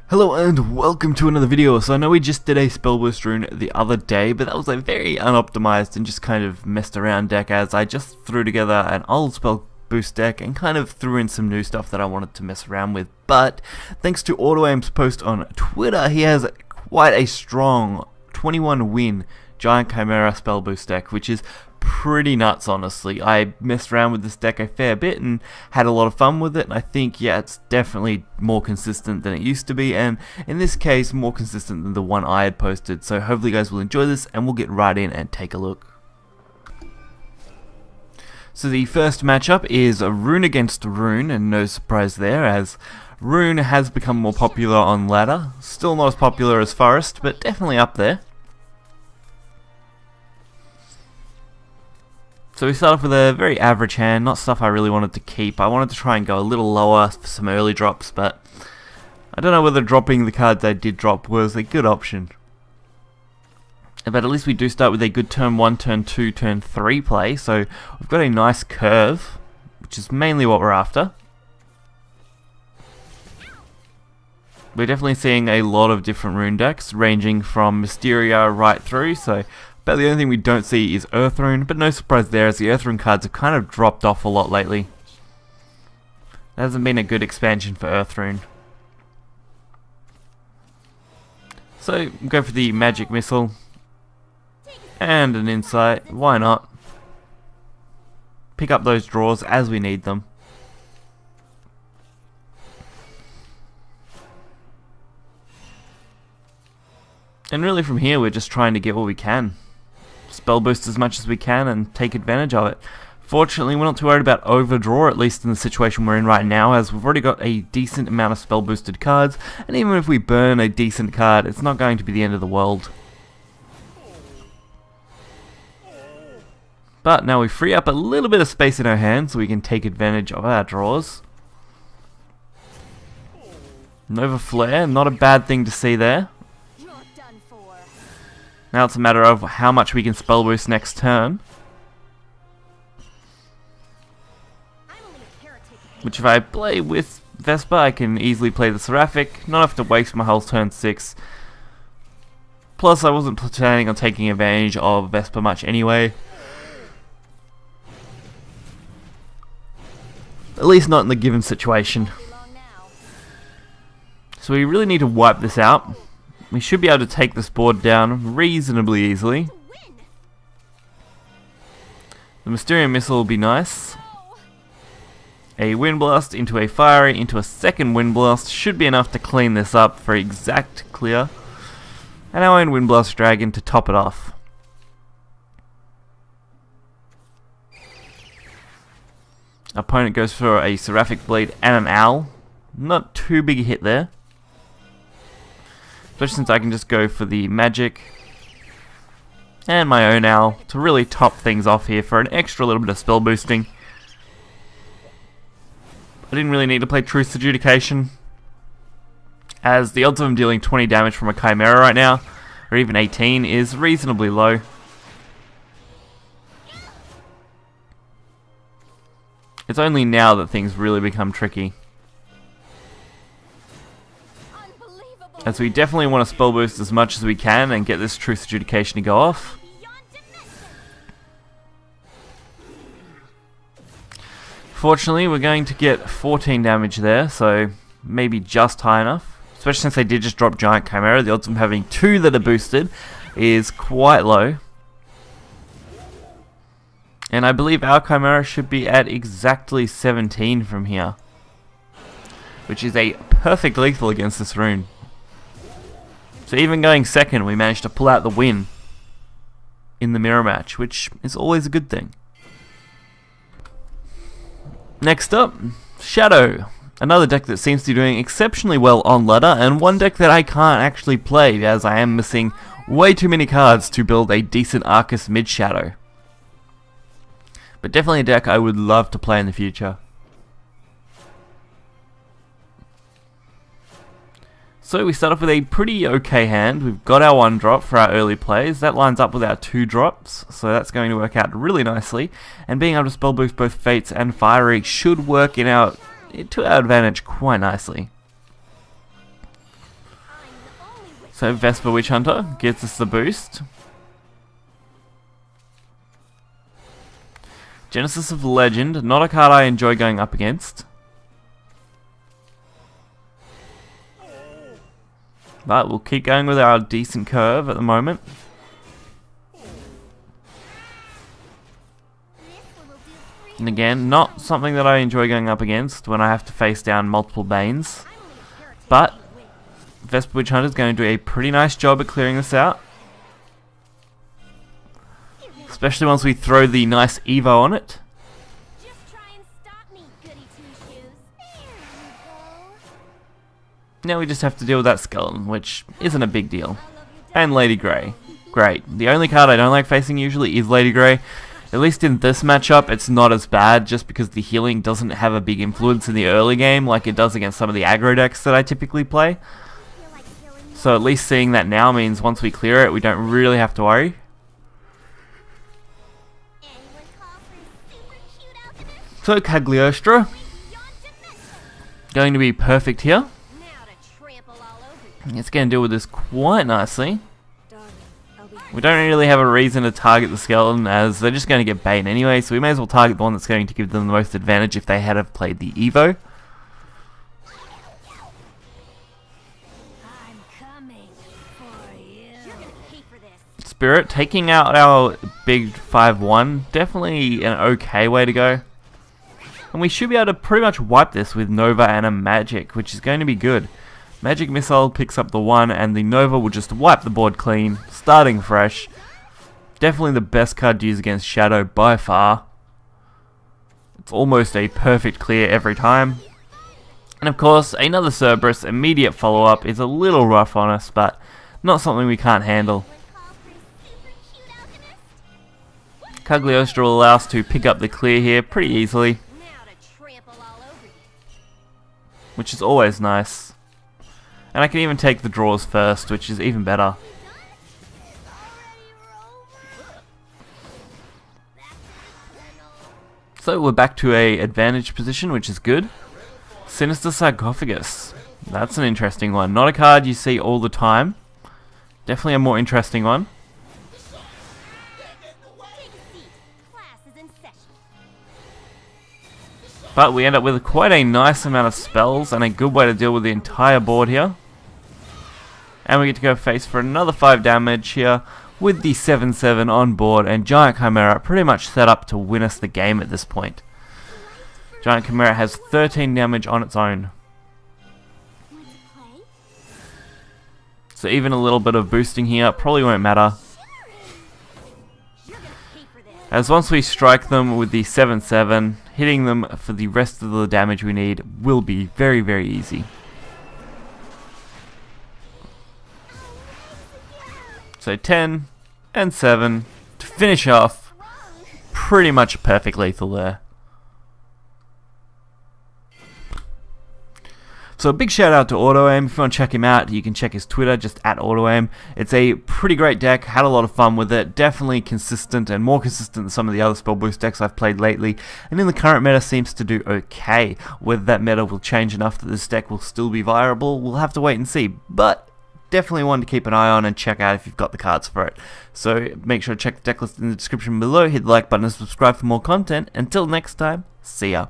Hello and welcome to another video. So I know we just did a spell boost rune the other day, but that was a very unoptimized and just kind of messed around deck, as I just threw together an old spell boost deck and kind of threw in some new stuff that I wanted to mess around with. But thanks to AutoAim's post on Twitter, he has quite a strong 21 win Giant Chimera spell boost deck, which is pretty nuts, honestly. I messed around with this deck a fair bit and had a lot of fun with it, and I think, yeah, it's definitely more consistent than it used to be, and in this case, more consistent than the one I had posted. So hopefully you guys will enjoy this, and we'll get right in and take a look. So the first matchup is a Rune against Rune, and no surprise there, as Rune has become more popular on ladder. Still not as popular as Forest, but definitely up there. So we start off with a very average hand, not stuff I really wanted to keep. I wanted to try and go a little lower for some early drops, but I don't know whether dropping the cards I did drop was a good option. But at least we do start with a good turn 1, turn 2, turn 3 play, so we've got a nice curve, which is mainly what we're after. We're definitely seeing a lot of different rune decks, ranging from Mysteria right through, so but the only thing we don't see is Earth Rune, but no surprise there, as the Earth Rune cards have kind of dropped off a lot lately. There hasn't been a good expansion for Earth Rune. So, go for the Magic Missile. And an Insight, why not? Pick up those draws as we need them. And really from here, we're just trying to get what we can. Spell boost as much as we can and take advantage of it. Fortunately, we're not too worried about overdraw, at least in the situation we're in right now, as we've already got a decent amount of spell boosted cards, and even if we burn a decent card, it's not going to be the end of the world. But now we free up a little bit of space in our hands so we can take advantage of our draws. Nova Flare, not a bad thing to see there. Now it's a matter of how much we can spell boost next turn. Which if I play with Vespa, I can easily play the Seraphic, not have to waste my whole turn 6. Plus I wasn't planning on taking advantage of Vespa much anyway. At least not in the given situation. So we really need to wipe this out. We should be able to take this board down reasonably easily. The Mysterium Missile will be nice. A Wind Blast into a Fiery into a second Wind Blast should be enough to clean this up for exact clear. And our own Wind Blast Dragon to top it off. Opponent goes for a Seraphic Blade and an Owl. Not too big a hit there. Especially since I can just go for the Magic and my own Owl to really top things off here for an extra little bit of spell boosting. I didn't really need to play Truth's Adjudication, as the odds of him dealing 20 damage from a Chimera right now, or even 18, is reasonably low. It's only now that things really become tricky. As we definitely want to spell boost as much as we can and get this Truth's Adjudication to go off. Fortunately, we're going to get 14 damage there, so maybe just high enough. Especially since they did just drop Giant Chimera, the odds of them having 2 that are boosted is quite low. And I believe our Chimera should be at exactly 17 from here, which is a perfect lethal against this rune. So even going second, we managed to pull out the win in the mirror match, which is always a good thing. Next up, Shadow. Another deck that seems to be doing exceptionally well on ladder, and one deck that I can't actually play as I am missing way too many cards to build a decent Arcus mid-Shadow. But definitely a deck I would love to play in the future. So we start off with a pretty okay hand. We've got our 1 drop for our early plays. That lines up with our 2 drops, so that's going to work out really nicely. And being able to spell boost both Fates and Fiery should work to our advantage quite nicely. So Vesper Witch Hunter gets us the boost. Genesis of Legend, not a card I enjoy going up against. But we'll keep going with our decent curve at the moment. And again, not something that I enjoy going up against when I have to face down multiple Banes. But Vesper Witch Hunter is going to do a pretty nice job at clearing this out. Especially once we throw the nice Evo on it. Now we just have to deal with that skeleton, which isn't a big deal. And Lady Grey. Great. The only card I don't like facing usually is Lady Grey. At least in this matchup, it's not as bad just because the healing doesn't have a big influence in the early game like it does against some of the aggro decks that I typically play. So at least seeing that now means once we clear it, we don't really have to worry. So Cagliostra, going to be perfect here. It's going to deal with this quite nicely. We don't really have a reason to target the skeleton as they're just going to get bait anyway, so we may as well target the one that's going to give them the most advantage if they had have played the Evo. Spirit, taking out our big 5-1, definitely an okay way to go. And we should be able to pretty much wipe this with Nova and a Magic, which is going to be good. Magic Missile picks up the 1 and the Nova will just wipe the board clean, starting fresh. Definitely the best card to use against Shadow by far. It's almost a perfect clear every time. And of course, another Cerberus immediate follow-up is a little rough on us, but not something we can't handle. Cagliostra will allow us to pick up the clear here pretty easily, which is always nice. And I can even take the draws first, which is even better. So we're back to a advantage position, which is good. Sinister Sarcophagus. That's an interesting one. Not a card you see all the time. Definitely a more interesting one. But we end up with quite a nice amount of spells and a good way to deal with the entire board here. And we get to go face for another 5 damage here with the 7/7 on board, and Giant Chimera pretty much set up to win us the game at this point. Giant Chimera has 13 damage on its own. So even a little bit of boosting here probably won't matter, as once we strike them with the 7/7, hitting them for the rest of the damage we need will be very, very easy. So 10 and 7 to finish off. Pretty much perfect lethal there. So a big shout out to AutoAim. If you want to check him out, you can check his Twitter, just at AutoAim. It's a pretty great deck, had a lot of fun with it, definitely consistent and more consistent than some of the other spell boost decks I've played lately, and in the current meta seems to do okay. Whether that meta will change enough that this deck will still be viable, we'll have to wait and see, but definitely one to keep an eye on and check out if you've got the cards for it. So make sure to check the deck list in the description below, hit the like button and subscribe for more content. Until next time, see ya.